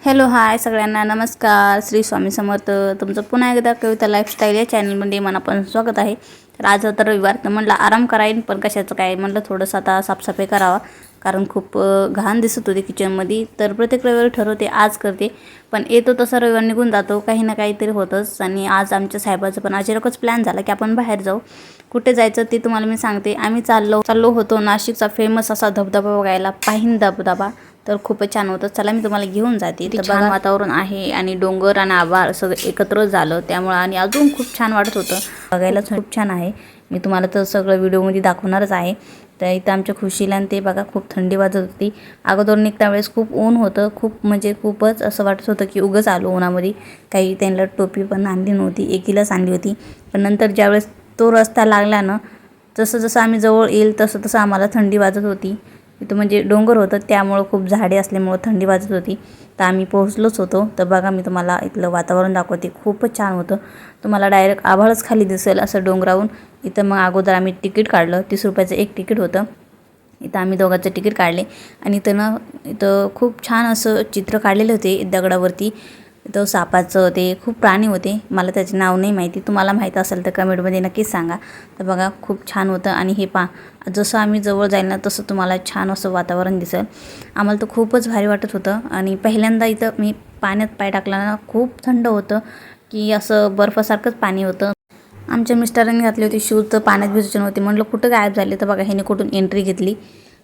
Hello hi सगळ्यांना नमस्कार. श्री स्वामी समर्थ. तुमचं पुन्हा एकदा कविता लाईफस्टाईल या चॅनलमध्ये मनापासून स्वागत आहे. तर आज तर रविवार, तर म्हटलं आराम करायन, पण कशाचं काय म्हटलं थोडंसं आता साफसफाई करावा, कारण खूप घाण दिसत होते किचनमध्ये. तर प्रत्येक रविवारी ठरवते आज करते, पण येतो तसा रविवार निघून जातो, काही ना काहीतरी होतंच. आणि आज आमच्या साहेबाचं पण अचानकच प्लॅन झाला की आपण बाहेर जाऊ. कुठे जायचं ते तुम्हाला मी सांगते. आम्ही चाललो होतो नाशिकचा फेमस असा धबधबा बघायला, पाहिन धबधबा. तर खूपच छान होतं. चला मी तुम्हाला घेऊन जाते. तर छान वातावरण आहे आणि डोंगर आणि आभाळ सगळं एकत्र झालं त्यामुळे, आणि अजून खूप छान वाटत होतं. बघायलाच खूप छान आहे. मी तुम्हाला तर सगळं व्हिडिओमध्ये दाखवणारच आहे. तर इथं आमच्या खुशीला ते बघा खूप थंडी वाजत होती. अगोदर निघता वेळेस खूप ऊन होतं, खूप म्हणजे खूपच असं वाटत होतं की उगच आलो उन्हामध्ये. काही त्यांना टोपी पण आणली नव्हती, एकीलाच आणली होती. पण नंतर ज्यावेळेस तो रस्ता लागला ना, जसं जसं आम्ही जवळ येईल तसं तसं आम्हाला थंडी वाजत होती. इथं म्हणजे डोंगर होतं त्यामुळं खूप झाडे असल्यामुळं थंडी वाजत होती. तर आम्ही पोहोचलोच होतो. तर बघा मी तुम्हाला इथलं वातावरण दाखवते. खूपच छान होतं. तुम्हाला डायरेक्ट आभाळच खाली दिसेल असं डोंगरावरून. इथं मग अगोदर आम्ही तिकीट काढलं. 30 रुपयाचं एक तिकीट होतं. इथं आम्ही दोघांचं तिकीट काढले आणि इथं खूप छान असं चित्र काढलेले होते दगडावरती. इथं सापाचं ते खूप प्राणी होते. मला त्याचे नाव नाही माहिती. तुम्हाला माहीत असेल तर कमेंटमध्ये नक्कीच सांगा. तर बघा खूप छान होतं. आणि हे जसं आम्ही जवळ जाईल ना तसं तुम्हाला छान असं वातावरण दिसेल. आम्हाला तर खूपच भारी वाटत होतं. आणि पहिल्यांदा इथं मी पाण्यात पाय टाकला ना, खूप थंड होतं की असं बर्फासारखंच पाणी होतं. आमच्या मिस्टरांनी घातली होती शूज, तर पाण्यात भिजायचे नव्हते. म्हटलं कुठं गायब झाले, तर बघा ह्याने कुठून एंट्री घेतली.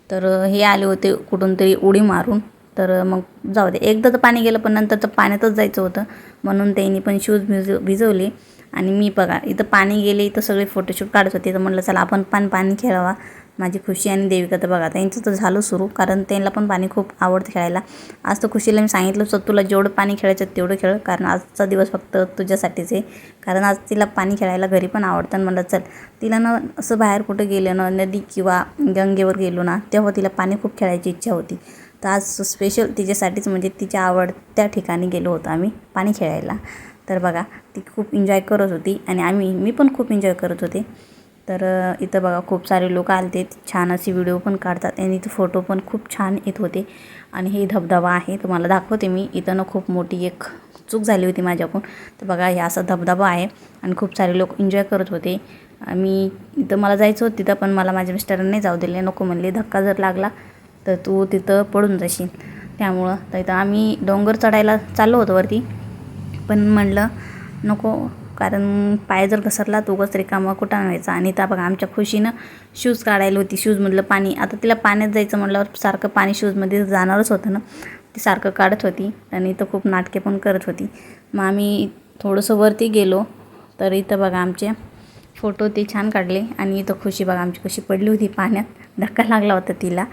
तर हे आले होते कुठून तरी उडी मारून. तर मग जाऊ दे, एकदा तर पाणी गेलं पण नंतर तर पाण्यातच जायचं होतं, म्हणून त्यांनी पण शूज भिजवले. आणि मी बघा इथं पाणी गेले, इथं सगळे फोटोशूट काढत होते. तर म्हटलं चला आपण पण पाणी खेळावा. माझी खुशी आणि देविका तर बघा त्यांचं तर झालं सुरू, कारण त्यांना पण पाणी खूप आवडतं खेळायला. आज तर खुशीला मी सांगितलं होतं तुला जेवढं पाणी खेळायचं तेवढं खेळ, कारण आजचा दिवस फक्त तुझ्यासाठीच आहे. कारण आज तिला पाणी खेळायला घरी पण आवडतं. म्हणलं चल, तिला ना असं बाहेर कुठं गेलं ना, नदी किंवा गंगेवर गेलो ना, तेव्हा तिला पाणी खूप खेळायची इच्छा होती. तर आज स्पेशल तिच्यासाठीच, म्हणजे तिच्या आवडत्या ठिकाणी गेलो होतो आम्ही पाणी खेळायला. तर बघा ती खूप एन्जॉय करत होती आणि मी पण खूप एन्जॉय करत होते. तर इथं बघा खूप सारे लोक आले, छान असे व्हिडिओ पण काढतात आणि इथे फोटो पण खूप छान येत होते. आणि हे धबधबा आहे, तुम्हाला दाखवते मी. इथं ना खूप मोठी एक चूक झाली होती माझ्याकडून. तर बघा हे असा धबधबा आहे आणि खूप सारे लोक एन्जॉय करत होते. इथं मला जायचं होतं तिथं, पण मला माझ्या मिस्टरांनी नाही जाऊ दिले. नको म्हणले, धक्का जर लागला तर तू तिथं पडून जाशील. त्यामुळं तर इथं आम्ही डोंगर चढायला चाललो होतो वरती, पण म्हणलं नको, कारण पाय जर घसरला तर उगाच रिकामा कुठं व्हायचा. आणि त्या बघा आमच्या खुशीनं शूज काढायला होती, शूजमधलं पाणी. आता तिला पाण्यात जायचं म्हटल्यावर सारखं पाणी शूजमध्ये जाणारच होतं ना, ती सारखं काढत होती आणि इथं खूप नाटके पण करत होती. मग आम्ही थोडंसं वरती गेलो, तर इथं बघा आमचे फोटो ते छान काढले. आणि इथं खुशी बघा आमची कशी पडली होती पाण्यात, धक्का लागला होता तिला.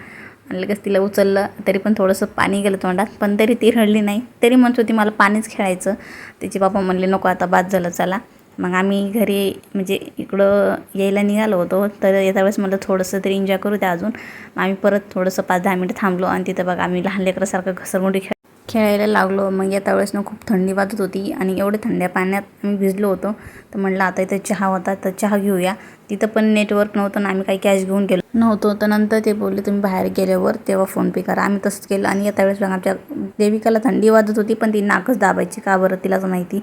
आणि लगेच तिला उचललं, तरी पण थोडंसं पाणी गेलं तोंडात, पण तरी ती रडली नाही. तरी म्हणत होती मला पाणीच खेळायचं. तिचे बाबा म्हणले नको आता बाद झालं चला. मग आम्ही घरी म्हणजे इकडं यायला निघालो होतो. तर येत्या वेळेस म्हटलं थोडंसं तरी एन्जॉय करू त्या अजून. आम्ही परत थोडंसं 5-10 मिनिटं थांबलो आणि तिथं बघा आम्ही लहान लेकरासारखं घसरगुंडी खेळायला लागलो. मग येत्या वेळेस ना खूप थंडी वाजत होती आणि एवढे थंड्या पाण्यात आम्ही भिजलो होतो. तर म्हटलं आता इथं चहा होता तर चहा घेऊया. तिथं पण नेटवर्क नव्हतं आणि आम्ही काही कॅश घेऊन गेलो नव्हतो. तर नंतर ते बोलले तुम्ही बाहेर गेल्यावर तेव्हा फोनपे करा. आम्ही तसंच केलं. आणि येत्या वेळेस बघा आमच्या देविकाला थंडी वाजत होती, पण ती नाकच दाबायची का बरं तिलाच माहिती.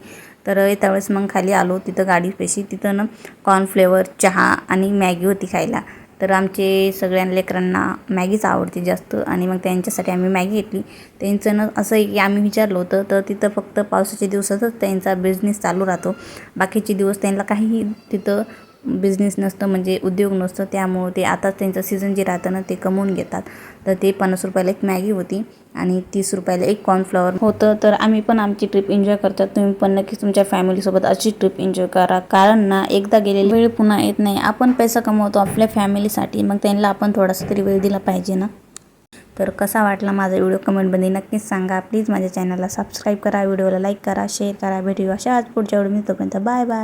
तर येत्या वेळेस मग खाली आलो, तिथं गाडीपाशी तिथं ना कॉर्नफ्लेवर, चहा आणि मॅगी होती खायला. तर आमचे सगळ्या लेकरांना मॅगीच आवडते जास्त, आणि मग त्यांच्यासाठी आम्ही मॅगी घेतली. त्यांचं ना असं आहे की आम्ही विचारलं होतं तर तिथं फक्त पावसाच्या दिवसातच त्यांचा बिझनेस चालू राहतो. बाकीचे दिवस त्यांना काहीही तिथं बिझनेस नसतं, म्हणजे उद्योग नसतं. त्यामुळं ते आताच त्यांचं सीझन जे राहतं ना ते कमवून घेतात. तर ते 50 रुपयाला एक मॅगी होती आणि 30 रुपयाला एक कॉर्नफ्लॉवर होतं. तर आम्ही पण आमची ट्रिप एन्जॉय करतात. तुम्ही पण नक्कीच तुमच्या फॅमिलीसोबत अशी ट्रिप एन्जॉय करा, कारण ना एकदा गेलेली वेळ पुन्हा येत नाही. आपण पैसा कमवतो आपल्या फॅमिलीसाठी, मग त्यांना आपण थोडासा तरी वेळ दिला पाहिजे ना. तर कसा वाटला माझा व्हिडिओ कमेंटमध्ये नक्कीच सांगा. प्लीज माझ्या चॅनलला सबस्क्राईब करा, व्हिडिओला लाईक करा, शेअर करा. भेटूया अशा आज पुढच्या व्हिडिओ. तोपर्यंत बाय बाय.